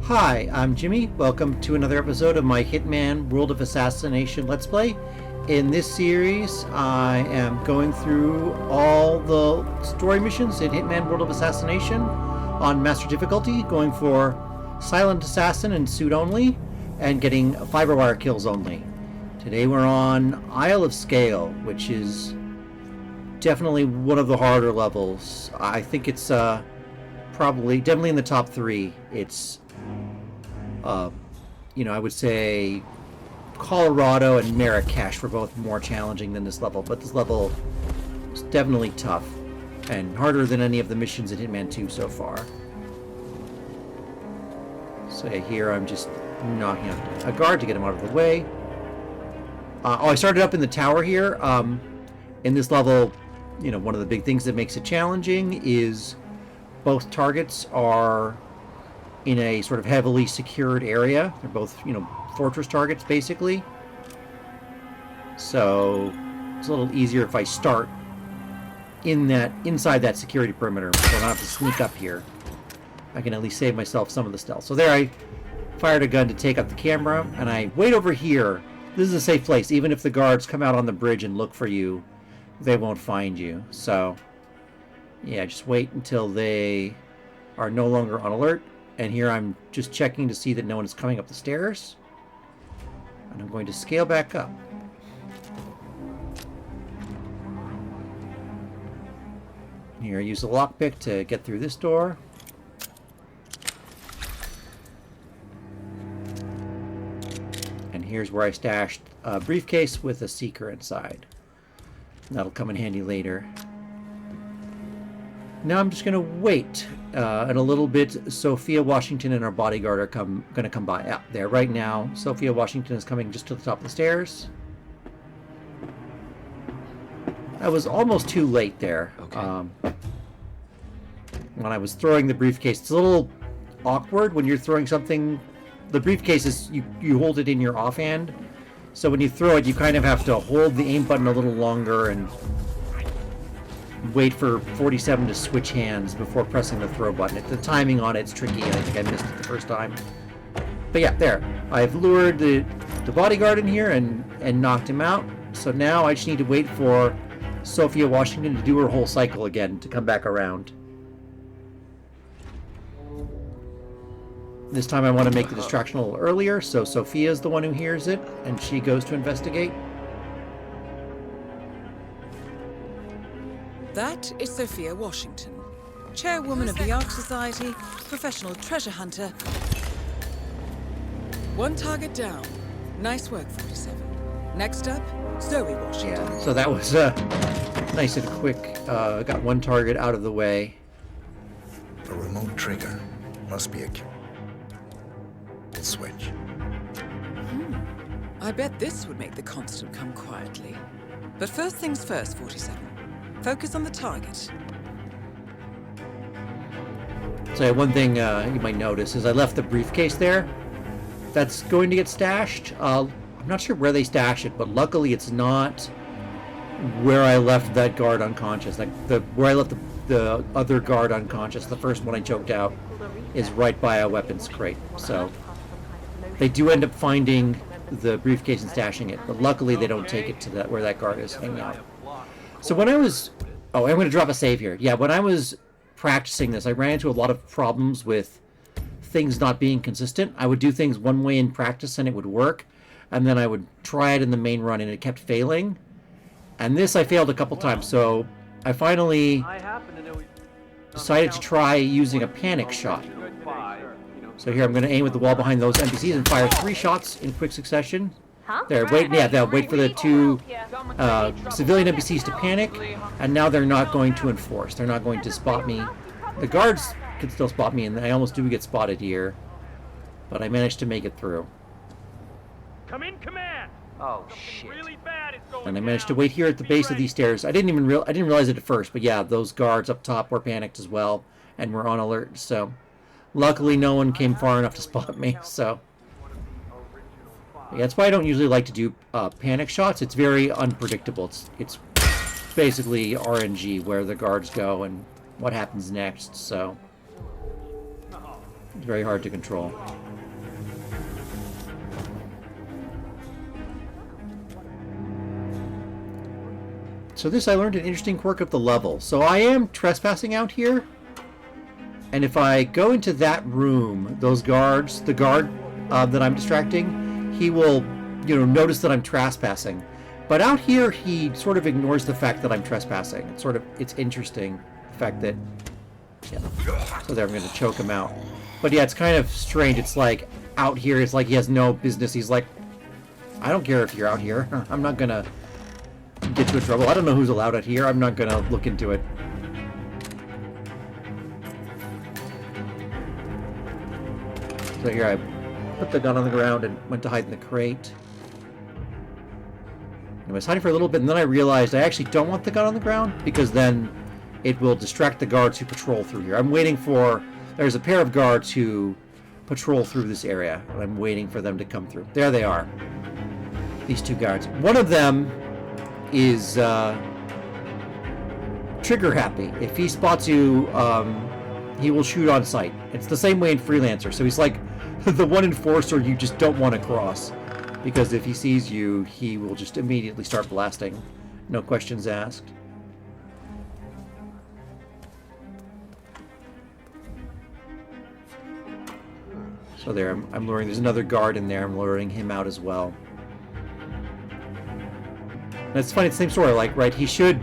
Hi, I'm Jimmy. Welcome to another episode of my Hitman World of Assassination Let's Play. In this series, I am going through all the story missions in Hitman World of Assassination on Master Difficulty, going for Silent Assassin and Suit only, and getting Fiberwire kills only. Today we're on Isle of Scale, which is definitely one of the harder levels. I think it's definitely in the top 3. It's I would say Colorado and Marrakesh were both more challenging than this level, but this level is definitely tough and harder than any of the missions in Hitman 2 so far. So here I'm just knocking out a guard to get him out of the way. I started up in the tower here. In this level, one of the big things that makes it challenging is both targets are in a sort of heavily secured area. They're both, fortress targets, basically. So it's a little easier if I start inside that security perimeter, so I don't have to sneak up here. I can at least save myself some of the stealth. So there, I fired a gun to take out the camera, and I wait over here. This is a safe place. Even if the guards come out on the bridge and look for you, they won't find you. So yeah, just wait until they are no longer on alert. And here I'm just checking to see that no one is coming up the stairs. And I'm going to scale back up. Here, use the lockpick to get through this door. And here's where I stashed a briefcase with a seeker inside. That'll come in handy later. Now I'm just going to wait. In a little bit, Sophia Washington and our bodyguard are going to come by. Yeah, there. Right now, Sophia Washington is coming just to the top of the stairs. I was almost too late there. Okay. When I was throwing the briefcase, it's a little awkward when you're throwing something. The briefcase is, you hold it in your offhand. So when you throw it, you kind of have to hold the aim button a little longer and wait for 47 to switch hands before pressing the throw button. The timing on it's tricky, and I think I missed it the first time. But yeah, there. I've lured the bodyguard in here and knocked him out. So now I just need to wait for Sophia Washington to do her whole cycle again to come back around. This time I want to make the distraction a little earlier, so Sophia's the one who hears it, and she goes to investigate. That is Sophia Washington, chairwoman of the Ark Society, professional treasure hunter. One target down. Nice work, 47. Next up, Zoe Washington. Yeah, so that was nice and quick. Got one target out of the way. A remote trigger. Must be a switch. I bet this would make the constant come quietly. But first things first, 47. Focus on the target. So one thing you might notice is I left the briefcase there. That's going to get stashed. I'm not sure where they stash it, but luckily it's not where I left that guard unconscious. Like where I left the other guard unconscious, the first one I choked out, is right by a weapons crate. So they do end up finding the briefcase and stashing it, but luckily they don't take it to where that guard is hanging out. So when I was... Oh, I'm going to drop a save here. Yeah, when I was practicing this, I ran into a lot of problems with things not being consistent. I would do things one way in practice and it would work, and then I would try it in the main run and it kept failing. And this I failed a couple times, so I finally decided to try using a panic shot. So here I'm going to aim at the wall behind those NPCs and fire 3 shots in quick succession. There, wait for the 2 civilian NPCs to panic, and now they're not going to enforce. They're not going to spot me. The guards could still spot me, and I almost do get spotted here, but I managed to make it through. Come in, command. Oh shit! Really bad is going and I managed to wait here at the base of these stairs. I didn't realize it at first, but yeah, those guards up top were panicked as well, and were on alert. So, luckily, no one came far enough to spot me. So. Yeah, that's why I don't usually like to do panic shots. It's very unpredictable. It's basically RNG where the guards go and what happens next. So It's very hard to control. So this, I learned an interesting quirk of the level. So I am trespassing out here. And if I go into that room, those guards, the guard that I'm distracting, he will, notice that I'm trespassing. But out here, he sort of ignores the fact that I'm trespassing. It's interesting, the fact that, yeah. So there, I'm going to choke him out. But yeah, it's kind of strange. It's like, out here, it's like he has no business. He's like, I don't care if you're out here. I'm not going to get into trouble. I don't know who's allowed out here. I'm not going to look into it. So here, I put the gun on the ground and went to hide in the crate. And I was hiding for a little bit, and then I realized I actually don't want the gun on the ground, because then it will distract the guards who patrol through here. I'm waiting for... There's a pair of guards who patrol through this area, and I'm waiting for them to come through. There they are. These two guards. One of them is trigger happy. If he spots you, he will shoot on sight. It's the same way in Freelancer. So he's like the one enforcer you just don't want to cross, because if he sees you, he will just immediately start blasting. No questions asked. So there, I'm luring. There's another guard in there. I'm luring him out as well. And it's funny, it's the same story. Like, right, he should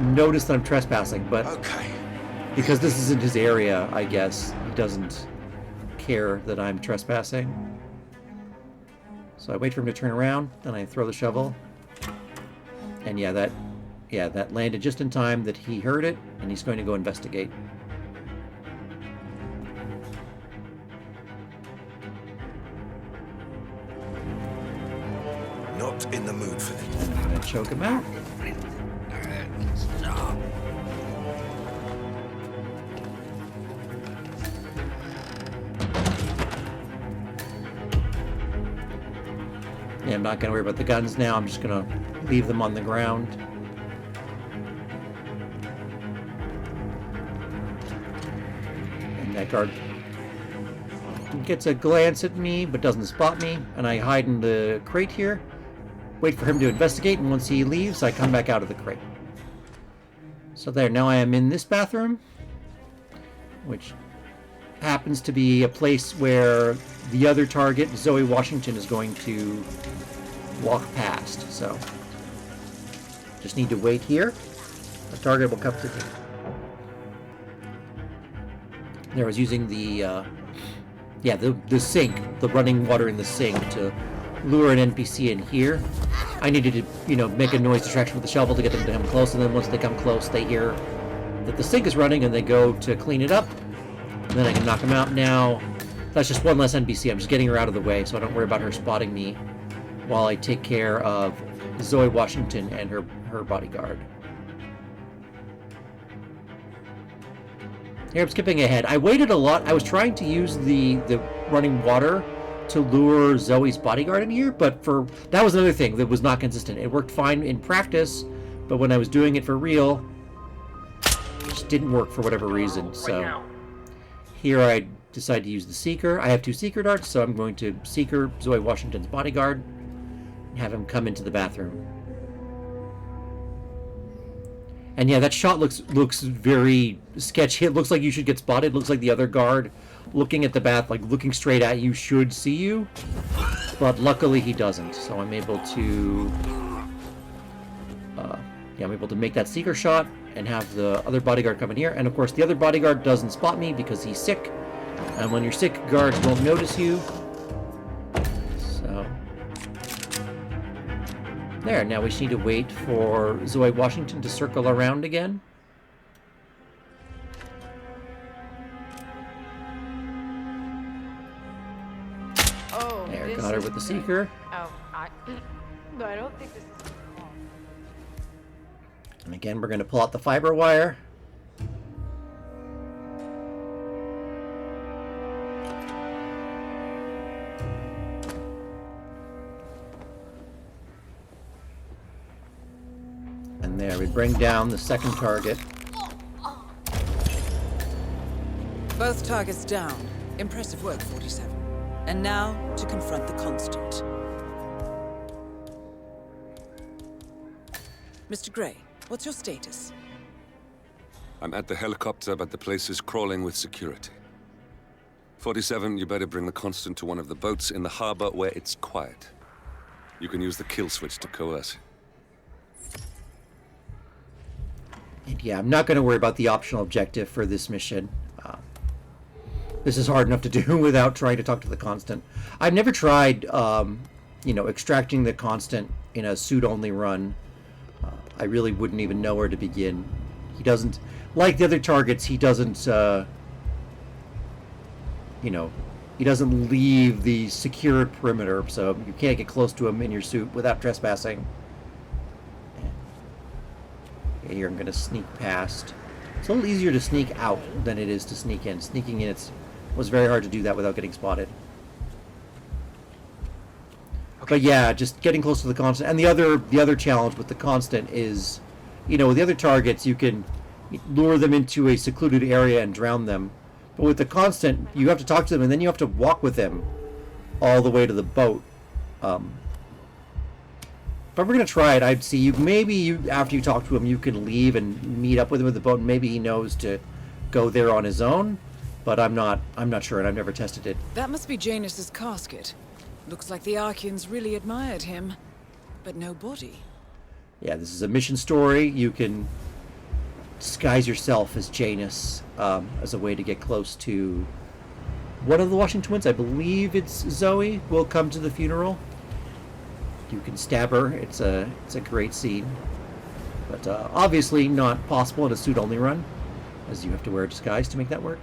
notice that I'm trespassing, but because this isn't his area, I guess, he doesn't care that I'm trespassing. So I wait for him to turn around, then I throw the shovel. And yeah, that landed just in time that he heard it, and he's going to go investigate. Not in the mood for this. I'm gonna choke him out. Yeah, I'm not gonna worry about the guns now. I'm just gonna leave them on the ground. And that guard gets a glance at me, but doesn't spot me. And I hide in the crate here. Wait for him to investigate, and once he leaves, I come back out of the crate. So there, now I am in this bathroom, which happens to be a place where the other target, Zoe Washington, is going to walk past. So, just need to wait here. The target will come to me. There, I was using the sink, the running water in the sink to lure an NPC in here. I needed to, make a noise distraction with the shovel to get them to come close, and then once they come close, they hear that the sink is running, and they go to clean it up, and then I can knock them out. Now, that's just one less NPC. I'm just getting her out of the way, so I don't worry about her spotting me while I take care of Zoe Washington and her bodyguard. Here, I'm skipping ahead. I waited a lot. I was trying to use the running water to lure Zoe's bodyguard in here, but that was another thing that was not consistent. It worked fine in practice, but when I was doing it for real, it just didn't work for whatever reason. So here I decide to use the Seeker. I have 2 Seeker darts, so I'm going to Seeker Zoe Washington's bodyguard and have him come into the bathroom. And yeah, that shot looks very sketchy. It looks like you should get spotted. It looks like the other guard looking at the bath, like looking straight at you, should see you. But luckily he doesn't. So I'm able to I'm able to make that Seeker shot and have the other bodyguard come in here. And of course the other bodyguard doesn't spot me because he's sick. And when you're sick, guards won't notice you. So there, now we just need to wait for Zoe Washington to circle around again. Oh, there, got her with the Seeker. Oh, no, I don't think this is... And again, we're going to pull out the Fiberwire. And there, we bring down the second target. Both targets down. Impressive work, 47. And now, to confront the Constant. Mr. Gray, What's your status? I'm at the helicopter, but the place is crawling with security. 47, you better bring the Constant to one of the boats in the harbor where it's quiet. You can use the kill switch to coerce. And yeah, I'm not going to worry about the optional objective for this mission. This is hard enough to do without trying to talk to the Constant. I've never tried, you know, extracting the Constant in a suit-only run. I really wouldn't even know where to begin. He doesn't, like the other targets, he doesn't, you know, he doesn't leave the secured perimeter, so you can't get close to him in your suit without trespassing. Okay, here I'm going to sneak past. It's a little easier to sneak out than it is to sneak in. Sneaking in, was very hard to do that without getting spotted. Okay. But yeah, just getting close to the Constant. And the other challenge with the Constant is, you know, with the other targets, you can lure them into a secluded area and drown them. But with the Constant, you have to talk to them, and then you have to walk with him all the way to the boat. If we're going to try it, I'd see you. Maybe you, after you talk to him, you can leave and meet up with him at the boat, and maybe he knows to go there on his own. But I'm not sure, and I've never tested it. That must be Janus's casket. Looks like the Archeans really admired him, but no body. Yeah, this is a mission story. You can disguise yourself as Janus as a way to get close to one of the Washington twins. I believe it's Zoe. Will come to the funeral. You can stab her. It's a great scene, but obviously not possible in a suit-only run, as you have to wear a disguise to make that work.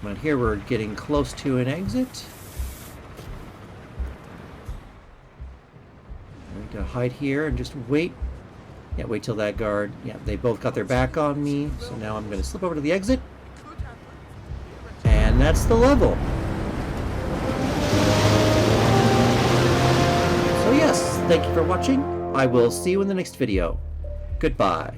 But here we're getting close to an exit. I'm going to hide here and just wait. Yeah, wait till that guard. Yeah, they both got their back on me. So now I'm going to slip over to the exit. And that's the level. So yes, thank you for watching. I will see you in the next video. Goodbye.